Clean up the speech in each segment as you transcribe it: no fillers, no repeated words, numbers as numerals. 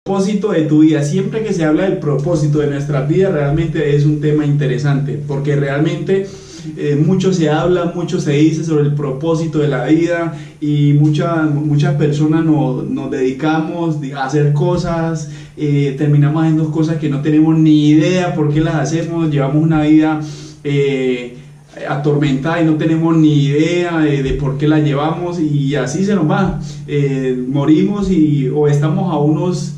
Propósito de tu vida. Siempre que se habla del propósito de nuestra vida, realmente es un tema interesante, porque realmente mucho se habla, mucho se dice sobre el propósito de la vida, y muchas personas nos dedicamos a hacer cosas, terminamos haciendo cosas que no tenemos ni idea por qué las hacemos, llevamos una vida atormentada y no tenemos ni idea de por qué la llevamos, y así se nos va. Morimos o estamos a unos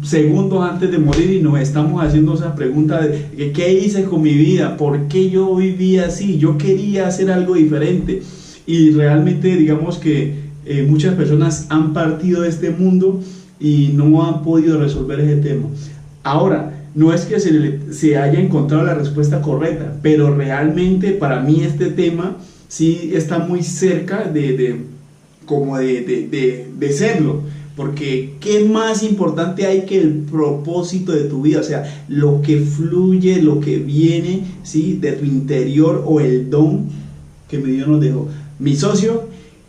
segundos antes de morir y nos estamos haciendo esa pregunta de ¿qué hice con mi vida? ¿Por qué yo viví así? Yo quería hacer algo diferente, y realmente digamos que muchas personas han partido de este mundo y no han podido resolver ese tema. Ahora, no es que se haya encontrado la respuesta correcta, pero realmente para mí este tema sí está muy cerca de serlo. Porque ¿qué más importante hay que el propósito de tu vida? O sea, lo que fluye, lo que viene, ¿sí?, de tu interior, o el don que mi Dios nos dejó. Mi socio,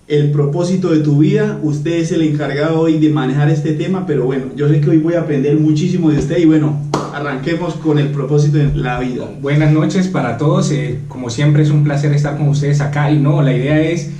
el propósito de tu vida, usted es el encargado hoy de manejar este tema, pero bueno, yo sé que hoy voy a aprender muchísimo de usted, y bueno, arranquemos con el propósito de la vida. Buenas noches para todos, como siempre es un placer estar con ustedes acá, y no, la idea es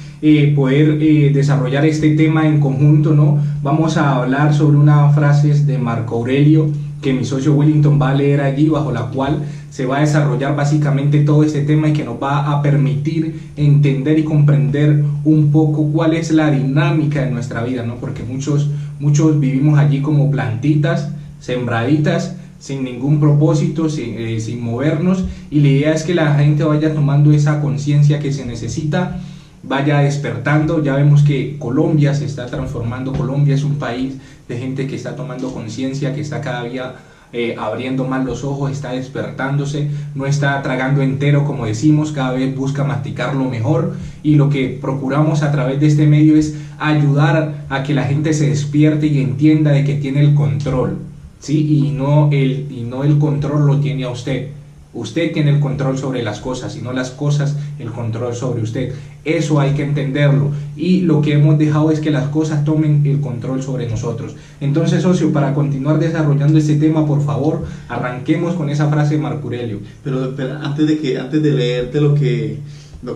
poder desarrollar este tema en conjunto, ¿no? Vamos a hablar sobre unas frases de Marco Aurelio que mi socio Wellington va a leer allí, bajo la cual se va a desarrollar básicamente todo este tema, y que nos va a permitir entender y comprender un poco cuál es la dinámica de nuestra vida, ¿no? Porque muchos vivimos allí como plantitas sembraditas, sin ningún propósito, sin movernos, y la idea es que la gente vaya tomando esa conciencia que se necesita, vaya despertando. Ya vemos que Colombia se está transformando. Colombia es un país de gente que está tomando conciencia, que está cada día abriendo más los ojos, está despertándose, no está tragando entero como decimos, cada vez busca masticarlo mejor, y lo que procuramos a través de este medio es ayudar a que la gente se despierte y entienda de que tiene el control, ¿sí? Y no el control lo tiene a usted. Usted tiene el control sobre las cosas, y no las cosas el control sobre usted. Eso hay que entenderlo, y lo que hemos dejado es que las cosas tomen el control sobre nosotros. Entonces, socio, para continuar desarrollando este tema, por favor, arranquemos con esa frase de Marco Aurelio. Pero antes de leerte lo que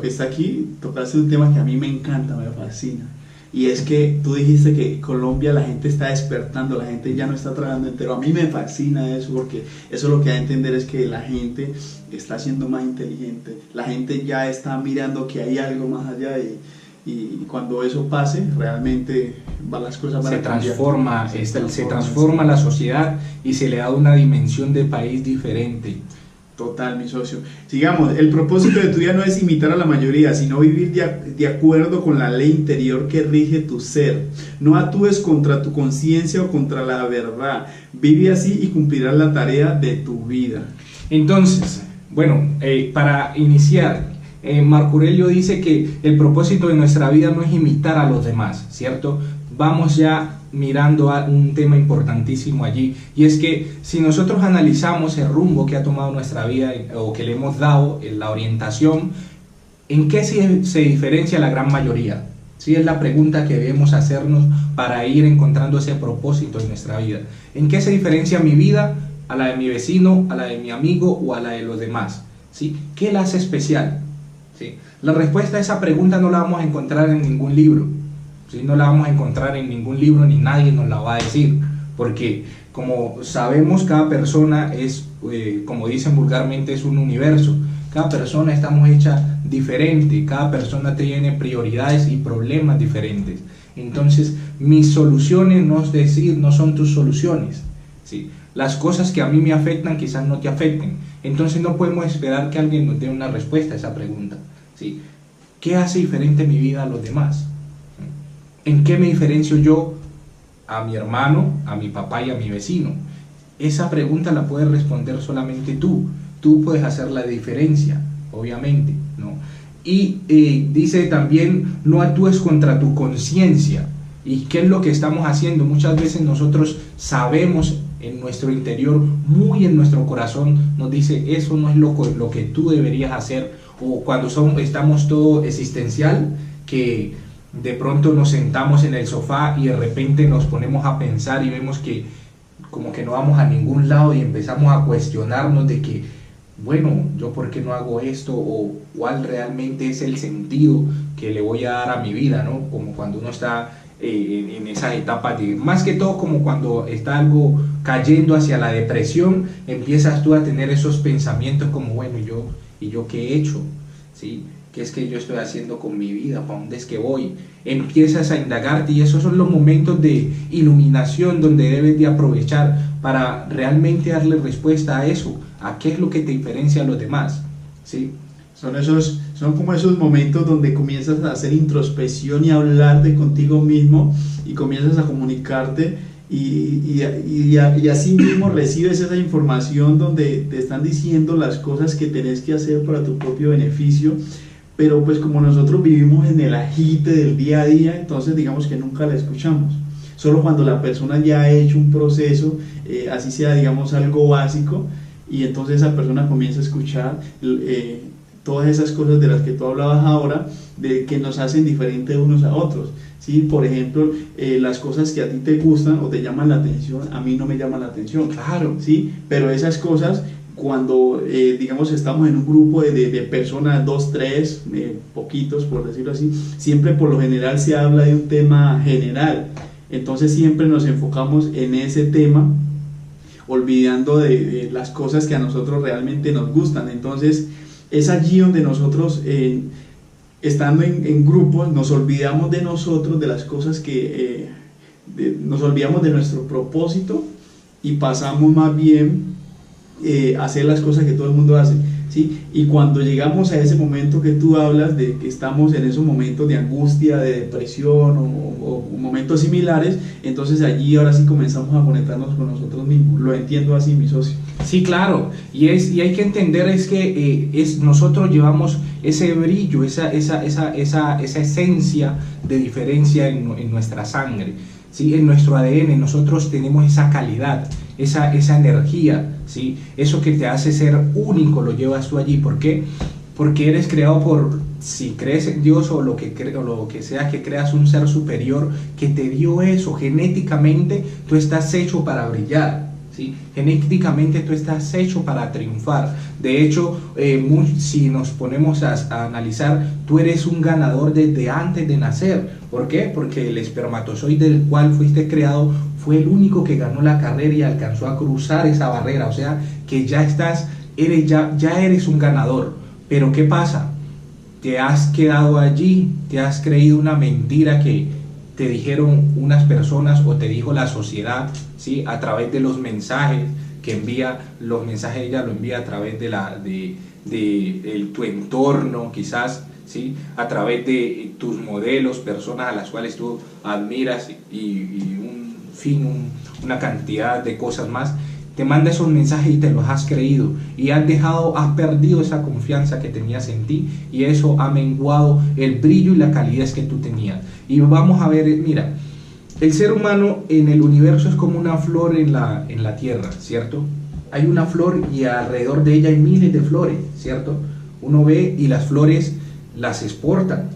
está aquí, tocaste un tema que a mí me encanta, me fascina. Y es que tú dijiste que Colombia, la gente está despertando, la gente ya no está tragando entero. A mí me fascina eso, porque eso lo que da a entender es que la gente está siendo más inteligente, la gente ya está mirando que hay algo más allá, y cuando eso pase, realmente las cosas van a cambiar. Se transforma la sociedad, y se le da una dimensión de país diferente. Total, mi socio. Sigamos. El propósito de tu vida no es imitar a la mayoría, sino vivir de acuerdo con la ley interior que rige tu ser. No actúes contra tu conciencia o contra la verdad. Vive así y cumplirás la tarea de tu vida. Entonces, bueno, para iniciar, Marco Aurelio dice que el propósito de nuestra vida no es imitar a los demás, ¿cierto? Vamos ya mirando a un tema importantísimo allí, y es que si nosotros analizamos el rumbo que ha tomado nuestra vida, o que le hemos dado, la orientación, ¿en qué se diferencia la gran mayoría? Sí, es la pregunta que debemos hacernos para ir encontrando ese propósito en nuestra vida. ¿En qué se diferencia mi vida a la de mi vecino, a la de mi amigo o a la de los demás? ¿Sí? ¿Qué la hace especial? ¿Sí? La respuesta a esa pregunta no la vamos a encontrar en ningún libro. ¿Sí? No la vamos a encontrar en ningún libro, ni nadie nos la va a decir, porque como sabemos, cada persona es, como dicen vulgarmente, es un universo. Cada persona estamos hecha diferente, cada persona tiene prioridades y problemas diferentes. Entonces, mis soluciones no son tus soluciones, ¿sí? Las cosas que a mí me afectan quizás no te afecten. Entonces no podemos esperar que alguien nos dé una respuesta a esa pregunta, ¿sí? ¿Qué hace diferente mi vida a los demás? ¿En qué me diferencio yo a mi hermano, a mi papá y a mi vecino? Esa pregunta la puedes responder solamente tú. Tú puedes hacer la diferencia, obviamente, ¿no? Y dice también, no actúes contra tu conciencia. ¿Y qué es lo que estamos haciendo? Muchas veces nosotros sabemos en nuestro interior, muy en nuestro corazón, nos dice, eso no es lo que tú deberías hacer. O cuando estamos todo existencial, que de pronto nos sentamos en el sofá y de repente nos ponemos a pensar y vemos que como que no vamos a ningún lado y empezamos a cuestionarnos de que, bueno, yo por qué no hago esto o cuál realmente es el sentido que le voy a dar a mi vida, ¿no? Como cuando uno está en esas etapas de, más que todo como cuando está algo cayendo hacia la depresión, empiezas tú a tener esos pensamientos como, bueno, ¿y yo qué he hecho? ¿Sí? ¿Qué es que yo estoy haciendo con mi vida? ¿Para dónde es que voy? Empiezas a indagarte y esos son los momentos de iluminación donde debes de aprovechar para realmente darle respuesta a eso, a qué es lo que te diferencia a los demás, ¿sí? Son como esos momentos donde comienzas a hacer introspección y a hablarte contigo mismo y comienzas a comunicarte y así mismo recibes esa información donde te están diciendo las cosas que tenés que hacer para tu propio beneficio, pero pues como nosotros vivimos en el agite del día a día, entonces digamos que nunca la escuchamos. Solo cuando la persona ya ha hecho un proceso, así sea digamos algo básico, y entonces esa persona comienza a escuchar todas esas cosas de las que tú hablabas ahora, de que nos hacen diferentes unos a otros, ¿sí? Por ejemplo, las cosas que a ti te gustan o te llaman la atención, a mí no me llaman la atención, Claro. ¿sí? Pero esas cosas, cuando digamos estamos en un grupo de personas, 2, 3, poquitos por decirlo así, siempre por lo general se habla de un tema general, entonces siempre nos enfocamos en ese tema, olvidando de las cosas que a nosotros realmente nos gustan. Entonces es allí donde nosotros, estando en grupos, nos olvidamos de nosotros, de las cosas que, nos olvidamos de nuestro propósito y pasamos más bien a hacer las cosas que todo el mundo hace, ¿sí? Y cuando llegamos a ese momento que tú hablas, de que estamos en esos momentos de angustia, de depresión o momentos similares, entonces allí ahora sí comenzamos a conectarnos con nosotros mismos. Lo entiendo así, mi socio. Sí, claro, y hay que entender es que nosotros llevamos ese brillo, esa esencia de diferencia en nuestra sangre, ¿sí? En nuestro ADN nosotros tenemos esa calidad, esa energía, ¿sí? Eso que te hace ser único lo llevas tú allí. ¿Por qué? Porque eres creado por, si crees en Dios o lo que sea que creas, un ser superior que te dio eso. Genéticamente tú estás hecho para brillar, ¿sí? Genéticamente tú estás hecho para triunfar. De hecho, si nos ponemos a analizar, tú eres un ganador desde antes de nacer. ¿Por qué? Porque el espermatozoide del cual fuiste creado fue el único que ganó la carrera y alcanzó a cruzar esa barrera. O sea, que ya eres un ganador. Pero ¿qué pasa? Te has quedado allí, te has creído una mentira que te dijeron unas personas o te dijo la sociedad, ¿sí? A través de los mensajes que envía, los mensajes ella lo envía a través de tu entorno, quizás, ¿sí? A través de tus modelos, personas a las cuales tú admiras y una cantidad de cosas más. Te manda esos mensajes y te los has creído y has perdido esa confianza que tenías en ti, y eso ha menguado el brillo y la calidez que tú tenías. Y vamos a ver, mira, el ser humano en el universo es como una flor en la tierra, ¿cierto? Hay una flor y alrededor de ella hay miles de flores, ¿cierto? Uno ve y las flores las exportan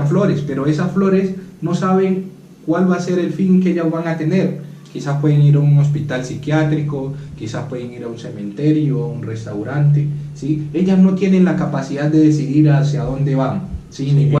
flores, pero esas flores no saben cuál va a ser el fin que ellas van a tener. Quizás pueden ir a un hospital psiquiátrico, quizás pueden ir a un cementerio, a un restaurante, ¿sí? Ellas no tienen la capacidad de decidir hacia dónde van, ¿sí? Ni